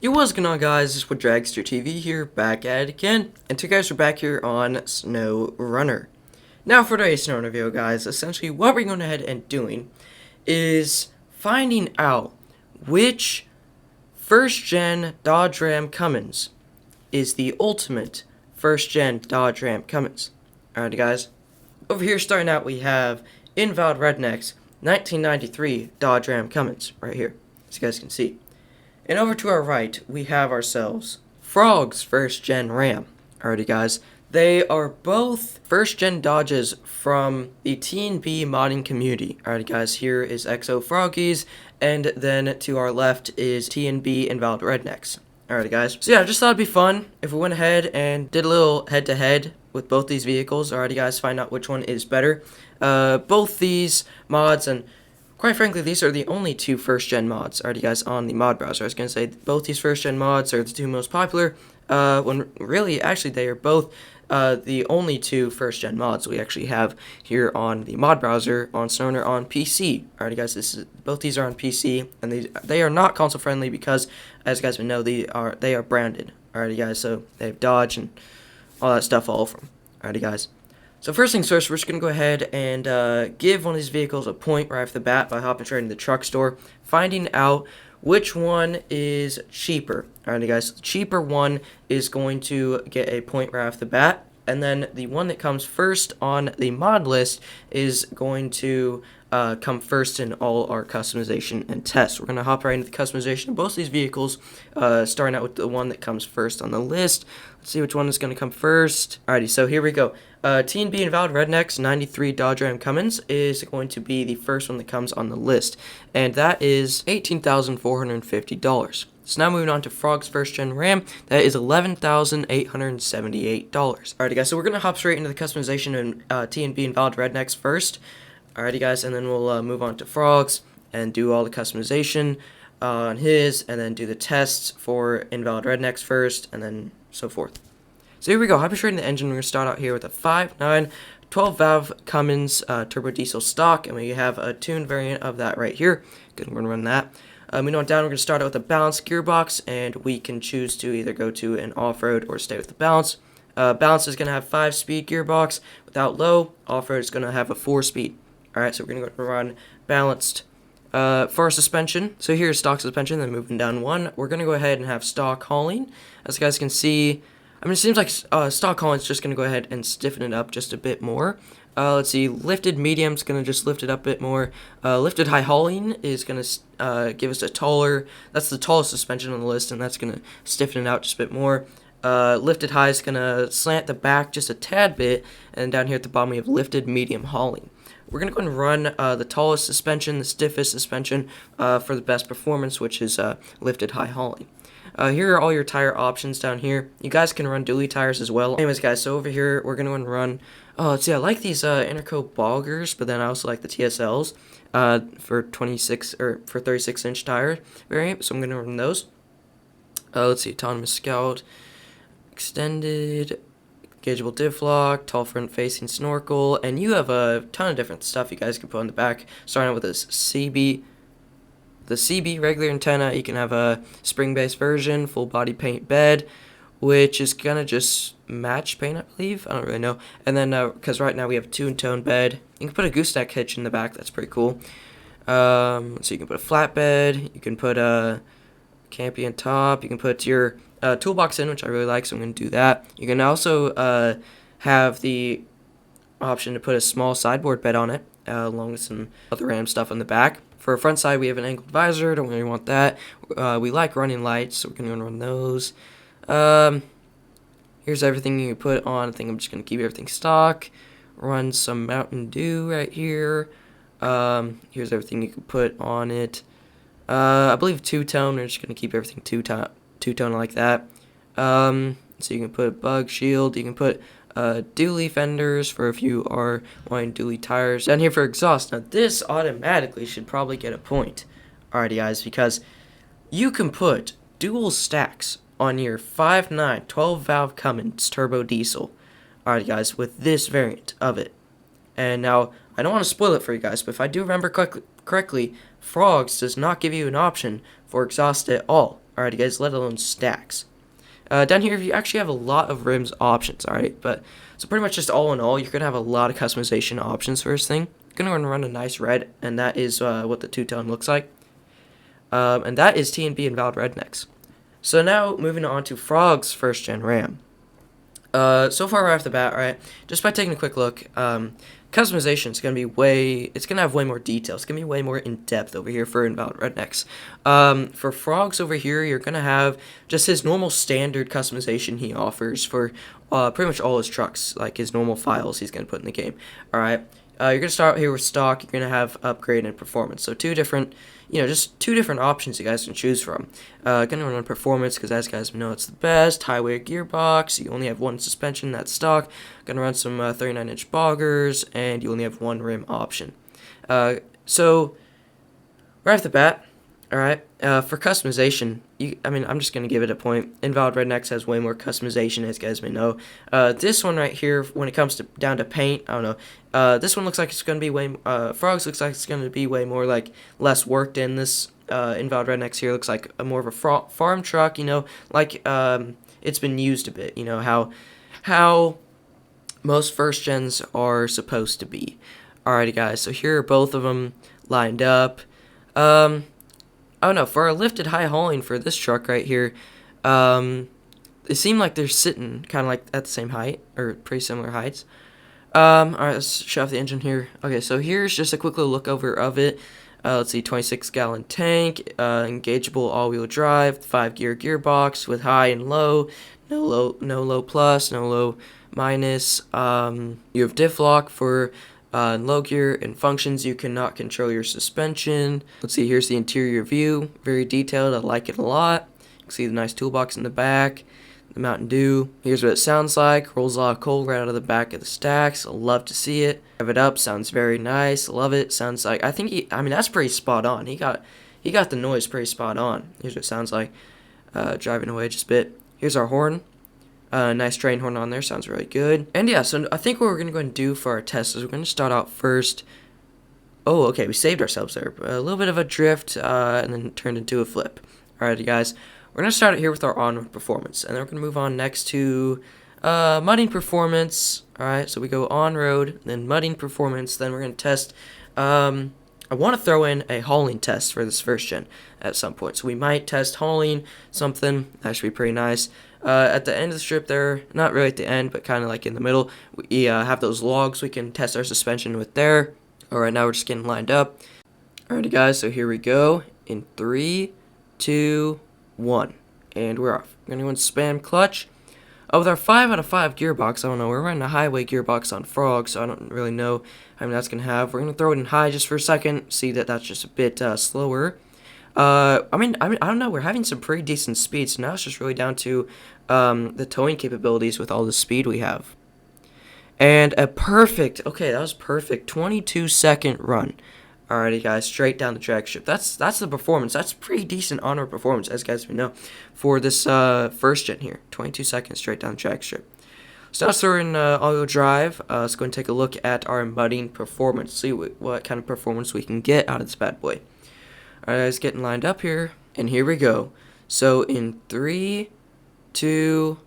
Yo, what's going on, guys? It's with DragsterTV here, back at it again. And two guys are back here on SnowRunner. Now for today's SnowRunner video, guys, essentially what we're going ahead and doing is finding out which first-gen Dodge Ram Cummins is the ultimate first-gen Dodge Ram Cummins. Alrighty, guys. Over here, starting out, we have Invalid Redneck's 1993 Dodge Ram Cummins, right here, as you guys can see. And over to our right, we have ourselves Frog's first-gen Ram. Alrighty, guys. They are both first-gen Dodges from the T&B modding community. Alrighty, guys. Here is XO Froggies, and then to our left is T&B Invalid Rednecks. Alrighty, guys. So yeah, I just thought it'd be fun if we went ahead and did a little head-to-head with both these vehicles. Alrighty, guys. Find out which one is better. Both these mods, and quite frankly, these are the only two first-gen mods, alrighty, guys, on the mod browser. I was going to say both these first-gen mods are the two most popular, when really, actually, they are both the only two first-gen mods we actually have here on the mod browser on SnowRunner on PC. Alrighty, guys, both these are on PC, and they are not console-friendly because, as you guys would know, they are branded. Alrighty, guys, so they have Dodge and all that stuff all over them. Alrighty, guys. So first things first, we're just going to go ahead and give one of these vehicles a point right off the bat by hopping straight into the truck store, finding out which one is cheaper. Alrighty, guys, the cheaper one is going to get a point right off the bat, and then the one that comes first on the mod list is going to come first in all our customization and tests. We're going to hop right into the customization of both of these vehicles, starting out with the one that comes first on the list. Let's see which one is going to come first. Alrighty, so here we go. T&B Invalid Redneck's 93 Dodge Ram Cummins is going to be the first one that comes on the list, and that is $18,450. So now moving on to Frog's first-gen Ram, that is $11,878. Alrighty, guys, so we're going to hop straight into the customization of T&B Invalid Redneck's first. Alrighty, guys, and then we'll move on to Frog's and do all the customization on his, and then do the tests for Invalid Redneck's first, and then so forth. So here we go, hopping straight in the engine. We're going to start out here with a 5.9 12-valve Cummins turbo diesel stock, and we have a tuned variant of that right here. Good, we're going to run that. Moving on down, we're going to start out with a balanced gearbox, and we can choose to either go to an off-road or stay with the balance. Balance is going to have 5-speed gearbox. Without low, off-road is going to have a 4-speed. Alright, so we're going to go run balanced. For our suspension, so here's stock suspension, then moving down one, we're going to go ahead and have stock hauling. As you guys can see, I mean, it seems like stock hauling is just going to go ahead and stiffen it up just a bit more. Let's see, lifted medium is going to just lift it up a bit more. Lifted high hauling is going to give us a taller, that's the tallest suspension on the list, and that's going to stiffen it out just a bit more. Lifted high is going to slant the back just a tad bit, and down here at the bottom we have lifted medium hauling. We're going to go and run the tallest suspension, the stiffest suspension, for the best performance, which is lifted high hauling. Here are all your tire options down here. You guys can run dually tires as well. Anyways, guys, so over here, we're going to run, let's see, I like these Interco Boggers, but then I also like the TSLs for 36-inch tire variant, so I'm going to run those. Let's see, Autonomous Scout, Extended, Gaugeable diff lock, tall front-facing snorkel, and you have a ton of different stuff you guys can put on the back. Starting out with this CB, the CB regular antenna. You can have a spring-based version, full body paint bed, which is gonna just match paint, I believe. I don't really know. And then because right now we have a two-tone bed, you can put a gooseneck hitch in the back. That's pretty cool. So you can put a flatbed. You can put a campy on top. You can put your toolbox in, which I really like, so I'm going to do that. You can also have the option to put a small sideboard bed on it, along with some other RAM stuff on the back. For a front side, we have an angled visor. Don't really want that. We like running lights, so we're going to run those. Here's everything you can put on. I think I'm just going to keep everything stock. Run some Mountain Dew right here. Here's everything you can put on it. I believe two-tone. We're just going to keep everything two-tone like that. So you can put a bug shield. You can put dually fenders for if you are wanting dually tires. Down here for exhaust. Now this automatically should probably get a point. Alrighty, guys, because you can put dual stacks on your 5.9 12-valve Cummins turbo diesel. Alrighty, guys, with this variant of it. And now, I don't want to spoil it for you guys, but if I do remember correctly, Frogs does not give you an option for exhaust at all. Alrighty guys, let alone stacks. Down here, you actually have a lot of rims options, alright? But, so pretty much just all in all, you're going to have a lot of customization options for this thing. You're going to run a nice red, and that is what the two-tone looks like. And that is TNB and Valve Rednecks. So now, moving on to Frog's first-gen RAM. So far right off the bat, right, just by taking a quick look, customization is going to be it's going to have way more details. It's going to be way more in-depth over here for Invalid Rednecks. For Frogs over here, you're going to have just his normal standard customization he offers for pretty much all his trucks, like his normal files he's going to put in the game. Alright, you're going to start here with stock. You're going to have upgrade and performance. So just two different options you guys can choose from. Going to run performance because, as guys know, it's the best. Highway gearbox. You only have one suspension. That's stock. Going to run some 39-inch boggers, and you only have one rim option. So right off the bat, all right. For customization, I'm just gonna give it a point. Invalid Rednecks has way more customization, as guys may know. This one right here, when it comes down to paint, I don't know. This one looks like it's gonna be Frogs looks like it's gonna be way more less worked in. This Invalid Rednecks here looks like more of a farm truck. It's been used a bit. How most first gens are supposed to be. Alrighty, guys. So here are both of them lined up. Oh no, for our lifted high hauling for this truck right here, they seem like they're sitting kind of like at the same height, or pretty similar heights. Alright, let's show off the engine here. Okay, so here's just a quick little look over of it. Let's see, 26-gallon tank, engageable all-wheel drive, 5-gear gearbox with high and low, no low plus, no low minus. You have diff lock for in low gear. In functions, you cannot control your suspension. Let's see, here's the interior view. Very detailed. I like it a lot. You can see the nice toolbox in the back. The Mountain Dew. Here's what it sounds like. Rolls a lot of coal right out of the back of the stacks. I love to see it. Rev it up. Sounds very nice. Love it. Sounds like, that's pretty spot on. He got the noise pretty spot on. Here's what it sounds like. Driving away just a bit. Here's our horn. Nice train horn on there, sounds really good. And yeah, so I think what we're going to go and do for our test is we're going to start out first. Oh, okay, we saved ourselves there. A little bit of a drift, and then turned into a flip. Alrighty, guys. We're going to start it here with our on-road performance, and then we're going to move on next to mudding performance. Alright, so we go on-road, then mudding performance, then we're going to test. I want to throw in a hauling test for this first gen at some point. So we might test hauling something. That should be pretty nice. At the end of the strip there, not really at the end, but kind of like in the middle, we have those logs we can test our suspension with there. Alright, now we're just getting lined up. Alrighty, guys, so here we go. In 3, 2, 1. And we're off. We're going to spam clutch. With our 5 out of 5 gearbox, I don't know, we're running a highway gearbox on Frog, so I don't really know how many that's going to have. We're going to throw it in high just for a second, see that that's just a bit slower. I don't know, we're having some pretty decent speed, so now it's just really down to the towing capabilities with all the speed we have. And a perfect, okay, that was perfect, 22-second run. Alrighty, guys, straight down the drag strip. That's the performance. That's pretty decent on-road performance, as guys may know, for this first gen here. 22 seconds straight down the drag strip. So now we're in all-wheel drive. Let's go and take a look at our mudding performance. See what kind of performance we can get out of this bad boy. Alright, guys, getting lined up here, and here we go. So in 3, 2,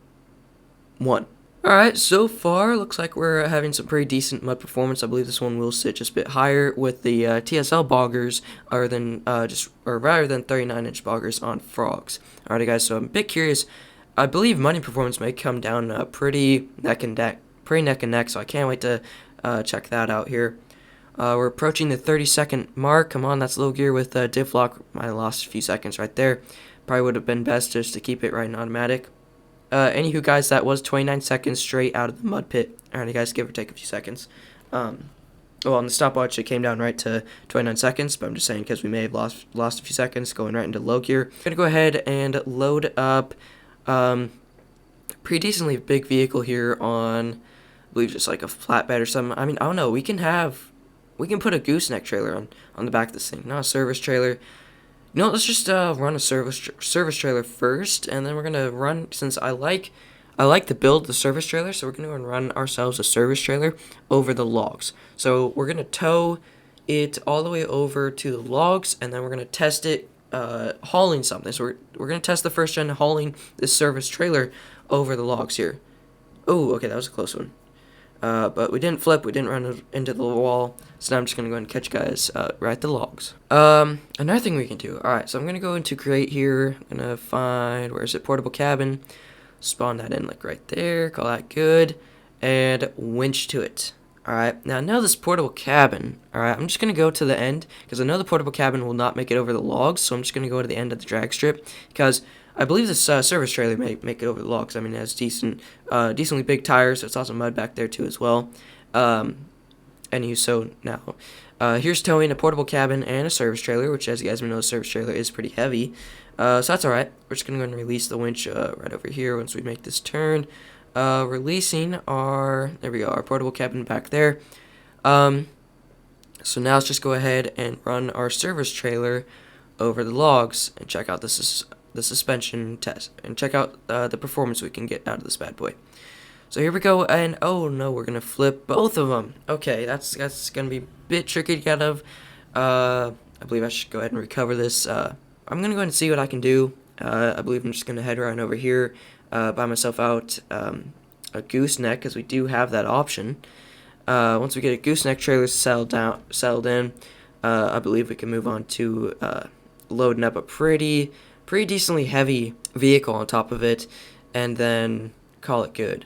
1. Alright, so far, looks like we're having some pretty decent mud performance. I believe this one will sit just a bit higher with the TSL boggers rather than 39-inch boggers on Frogs. Alrighty, guys, so I'm a bit curious. I believe mudding performance may come down pretty neck and neck, so I can't wait to check that out here. We're approaching the 30-second mark. Come on, that's low gear with diff lock. I lost a few seconds right there. Probably would have been best just to keep it right in automatic. Anywho, guys, that was 29 seconds straight out of the mud pit. Alright, guys, give or take a few seconds. Well, on the stopwatch, it came down right to 29 seconds, but I'm just saying because we may have lost a few seconds going right into low gear. I'm going to go ahead and load up pretty decently big vehicle here on, I believe, just like a flatbed or something. I don't know. We can put a gooseneck trailer on the back of this thing, not a service trailer. You know, let's just run a service trailer first, and then we're gonna run, since I like the build of the service trailer, so we're gonna run ourselves a service trailer over the logs. So we're gonna tow it all the way over to the logs, and then we're gonna test it hauling something. So we're gonna test the first gen hauling this service trailer over the logs here. Oh, okay, that was a close one. But we didn't flip, we didn't run into the wall, so now I'm just going to go ahead and catch you guys right at the logs. Another thing we can do, alright, so I'm going to go into create here, I'm going to find, where is it, portable cabin, spawn that in like right there, call that good, and winch to it. Alright, now I know this portable cabin, alright, I'm just going to go to the end, because I know the portable cabin will not make it over the logs, so I'm just going to go to the end of the drag strip, because I believe this service trailer may make it over the logs. I mean, it has decently big tires. There's also mud back there too as well. So now, here's towing a portable cabin and a service trailer, which, as you guys may know, the service trailer is pretty heavy. So that's all right. We're just gonna go ahead and release the winch right over here once we make this turn. Releasing our our portable cabin back there. So now let's just go ahead and run our service trailer over the logs and check out the suspension test and check out the performance we can get out of this bad boy. So here we go, and oh no, we're gonna flip both of them. Okay, that's gonna be a bit tricky to get out of. I believe I should go ahead and recover this. I'm gonna go ahead and see what I can do. I believe I'm just gonna head right over here, buy myself out a gooseneck, because we do have that option. Once we get a gooseneck trailer settled in, I believe we can move on to loading up a pretty decently heavy vehicle on top of it, and then call it good.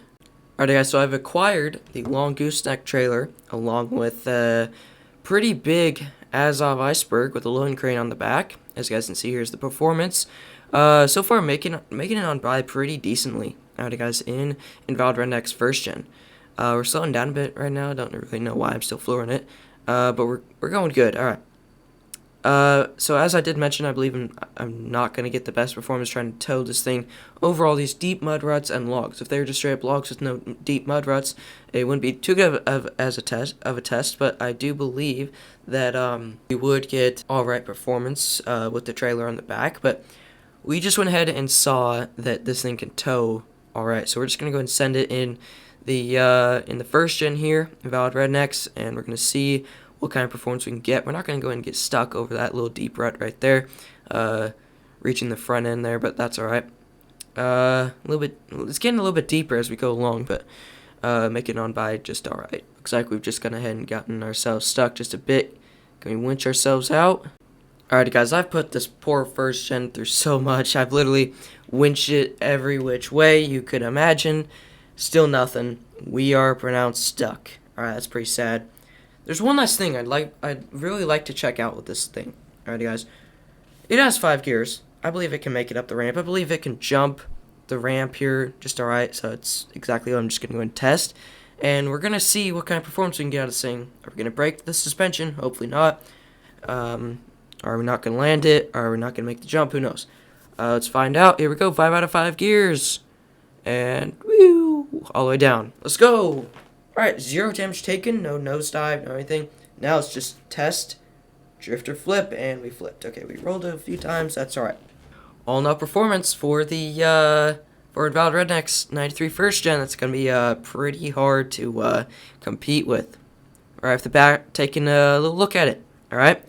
Alright guys, so I've acquired the long gooseneck trailer along with a pretty big Azov iceberg with a loading crane on the back. As you guys can see, here's the performance. So far making it on by pretty decently. Alright guys, in Valve Redneck's first gen. We're slowing down a bit right now. I don't really know why I'm still flooring it, but we're going good. Alright. So as I did mention, I believe I'm not going to get the best performance trying to tow this thing over all these deep mud ruts and logs. If they were just straight up logs with no deep mud ruts, it wouldn't be too good of a test, but I do believe that we would get alright performance with the trailer on the back, but we just went ahead and saw that this thing can tow alright, so we're just going to go ahead and send it in the first gen here, Valid Rednecks, and we're going to see what kind of performance we can get. We're not going to go ahead and get stuck over that little deep rut right there, reaching the front end there, but that's alright. It's getting a little bit deeper as we go along, but making it on by just alright. Looks like we've just gone ahead and gotten ourselves stuck just a bit. Can we winch ourselves out? Alrighty guys, I've put this poor first gen through so much. I've literally winched it every which way you could imagine. Still nothing. We are pronounced stuck. Alright, that's pretty sad. There's one last thing I'd really like to check out with this thing. Alrighty guys, it has 5 gears. I believe it can make it up the ramp. I believe it can jump the ramp here just alright, so it's exactly what I'm just going to go and test. And we're going to see what kind of performance we can get out of this thing. Are we going to break the suspension? Hopefully not. Are we not going to land it? Are we not going to make the jump? Who knows? Let's find out. Here we go, 5 out of 5 gears. And woo, all the way down. Let's go. Alright, 0 damage taken, no nosedive, no anything. Now let's just test, drift or flip, and we flipped. Okay, we rolled it a few times, that's alright. All in performance for the for Valid Rednecks 93 first gen. That's gonna be pretty hard to compete with. Right off the bat, taking a little look at it. Alright.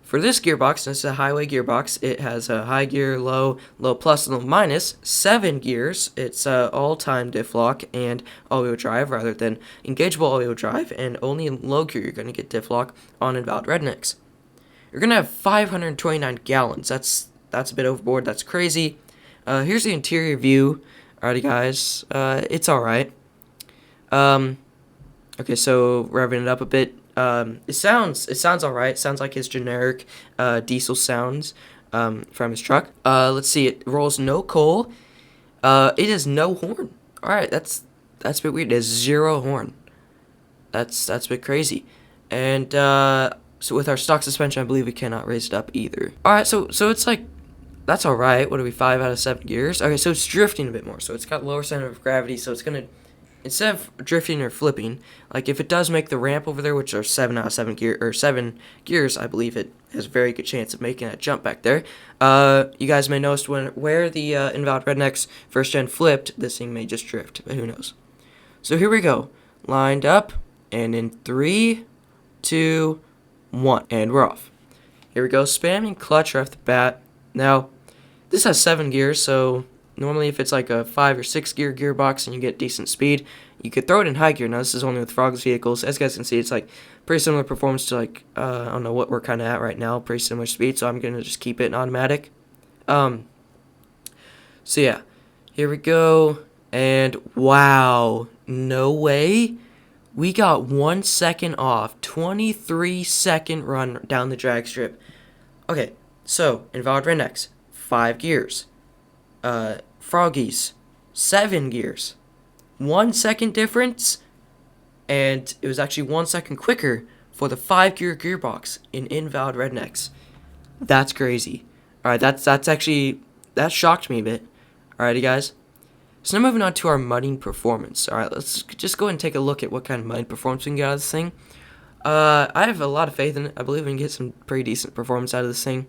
For this gearbox, this is a highway gearbox. It has a high gear, low plus, and low minus, 7 gears. It's all-time diff lock and all-wheel drive rather than engageable all-wheel drive, and only in low gear you're going to get diff lock on Invalid Rednecks. You're going to have 529 gallons. That's a bit overboard. That's crazy. Here's the interior view. Alrighty, guys. It's alright. Okay, so revving it up a bit. It sounds alright. It sounds like his generic diesel sounds from his truck. Let's see. It rolls no coal. It has no horn. Alright, that's a bit weird. It has 0 horn. That's a bit crazy. And so with our stock suspension, I believe we cannot raise it up either. Alright, so it's like, that's alright. What are we, 5 out of 7 gears? Okay, so it's drifting a bit more. So it's got lower center of gravity, so it's gonna, instead of drifting or flipping, like if it does make the ramp over there, which are 7 out of 7 gears, I believe it has a very good chance of making that jump back there. You guys may notice where the Invalid Rednecks first gen flipped, this thing may just drift, but who knows. So here we go, lined up, and in 3, 2, 1, and we're off. Here we go, spamming clutch right off the bat. Now, this has 7 gears, so normally if it's like a 5 or 6 gear gearbox and you get decent speed, you could throw it in high gear. Now, this is only with Frog's vehicles. As you guys can see, it's like pretty similar performance to like, I don't know what we're kind of at right now, pretty similar speed, so I'm going to just keep it in automatic. So yeah, here we go, and wow, no way. We got 1 second off, 23-second run down the drag strip. Okay, so Invalid Rednecks, 5 gears. Froggies, 7 gears. 1 second difference, and it was actually 1 second quicker for the 5-gear gearbox in Invalid Rednecks. That's crazy. Alright, that shocked me a bit. Alrighty, guys. So now moving on to our mudding performance. Alright, let's just go ahead and take a look at what kind of mudding performance we can get out of this thing. I have a lot of faith in it. I believe we can get some pretty decent performance out of this thing.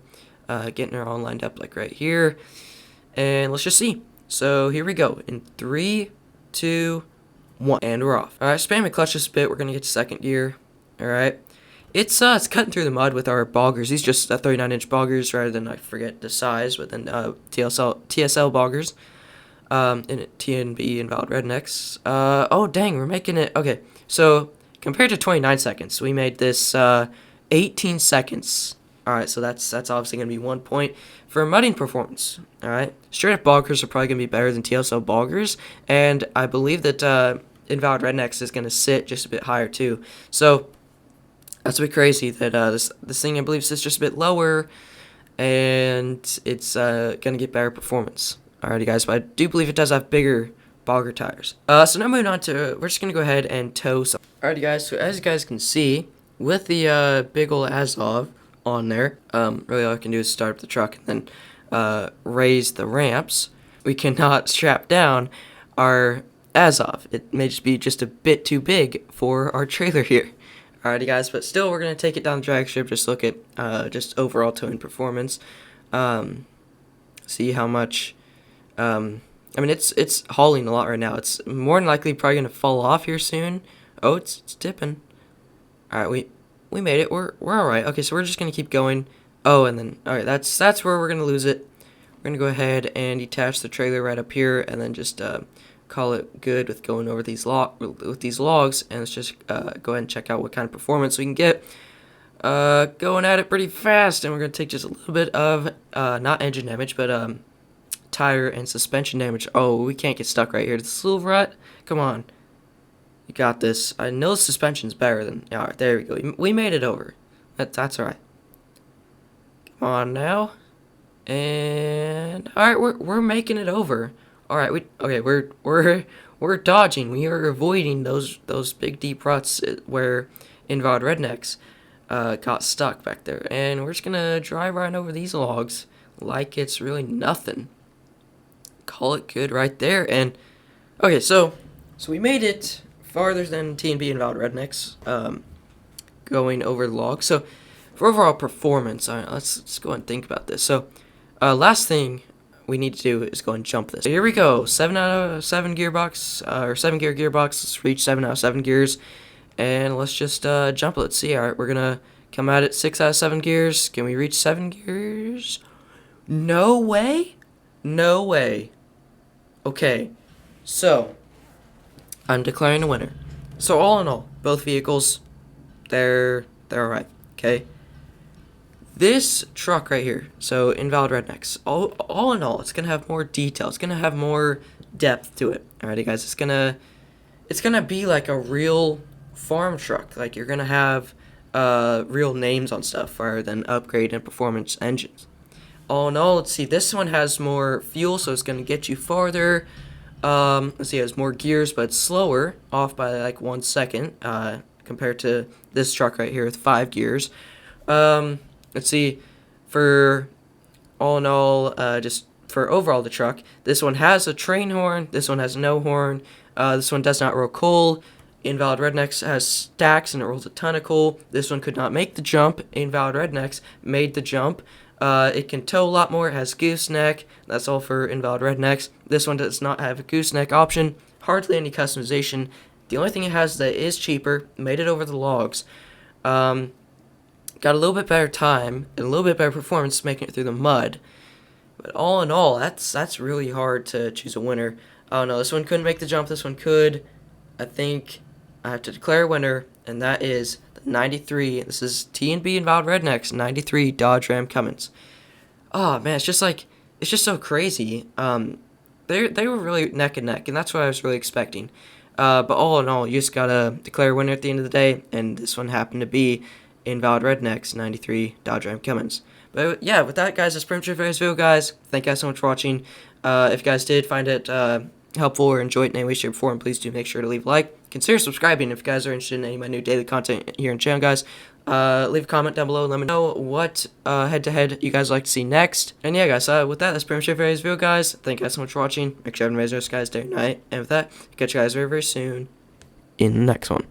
Getting her all lined up like right here. And let's just see. So here we go. In 3, 2, 1. And we're off. Alright, spam the clutch just a bit. We're going to get to 2nd gear. Alright. It's cutting through the mud with our boggers. These just 39-inch boggers rather than, I forget the size, but then TSL boggers. In TNB Invalid Rednecks. Oh dang, we're making it. Okay, so compared to 29 seconds, we made this 18 seconds. Alright, so that's obviously going to be 1 point for mudding performance. Alright, straight up boggers are probably going to be better than TSL boggers, and I believe that Invalid Rednecks is going to sit just a bit higher too. So that's a bit crazy that this thing I believe sits just a bit lower, and it's going to get better performance. Alrighty, guys, but I do believe it does have bigger bogger tires. So now moving on to, we're just going to go ahead and tow some. Alrighty, guys, so as you guys can see, with the big ol' Azov on there, really all I can do is start up the truck and then raise the ramps. We cannot strap down our Azov. It may just be just a bit too big for our trailer here. Alrighty, guys, but still we're going to take it down the drag strip, just look at just overall towing performance. See how much... I mean, it's hauling a lot right now. It's more than likely probably gonna fall off here soon. Oh, it's tipping. All right, we made it. We're all right. Okay, so we're just gonna keep going. Oh, and then all right, that's where we're gonna lose it. We're gonna go ahead and detach the trailer right up here, and then just call it good with going over these logs. And let's just go ahead and check out what kind of performance we can get. Going at it pretty fast, and we're gonna take just a little bit of not engine damage, but tire and suspension damage. Oh, we can't get stuck right here. The silver rut? Come on. You got this. I know the suspension's better than... Alright, there we go. We made it over. That's alright. Come on now. And... Alright, we're making it over. Alright, we're dodging. We are avoiding those big deep ruts where Invalid Rednecks got stuck back there. And we're just gonna drive right over these logs like it's really nothing. Call it good right there. And okay, so we made it farther than TNB Invalid Rednecks, going over the log. So for overall performance, all right, let's go and think about this. So last thing we need to do is go and jump this. So here we go. 7 out of 7 gearbox, or 7 gear gearbox. Let's reach 7 out of 7 gears, and let's just jump it. Let's see. All right, we're gonna come at it 6 out of 7 gears. Can we reach 7 gears? No way. No way. Okay, so I'm declaring a winner. So all in all, both vehicles, they're alright. Okay. This truck right here, so Invalid Rednecks, all in all, it's gonna have more detail. It's gonna have more depth to it. Alrighty, guys, it's gonna be like a real farm truck. Like you're gonna have real names on stuff rather than upgrade and performance engines. Oh no, let's see, this one has more fuel, so it's going to get you farther. Let's see, it has more gears, but it's slower, off by like 1 second, compared to this truck right here with 5 gears. Let's see, for all in all, just for overall the truck, this one has a train horn, this one has no horn, this one does not roll coal. Invalid Rednecks has stacks and it rolls a ton of coal. This one could not make the jump. Invalid Rednecks made the jump. It can tow a lot more. It has gooseneck. That's all for Invalid Rednecks. This one does not have a gooseneck option. Hardly any customization. The only thing it has that is cheaper, made it over the logs. Got a little bit better time and a little bit better performance making it through the mud. But all in all, that's really hard to choose a winner. Oh no, this one couldn't make the jump. This one could. I think I have to declare a winner, and that is the 93. This is T&B Invalid Rednecks 93 Dodge Ram Cummins. Oh man, it's just so crazy. They were really neck and neck, and that's what I was really expecting. But all in all, you just gotta declare a winner at the end of the day, and this one happened to be Invalid Rednecks 93 Dodge Ram Cummins. But yeah, with that, guys, that's pretty much it for this video, guys. Thank you guys so much for watching. If you guys did find it helpful or enjoyed it in any way, shape, or form, please do make sure to leave a like. Consider subscribing if you guys are interested in any of my new daily content here on the channel, guys. Leave a comment down below and let me know what head-to-head you guys like to see next. And yeah, guys, with that, that's pretty much it for today's video, guys. Thank you guys so much for watching. Make sure everyone raise those guys day and night. And with that, catch you guys very, very soon in the next one.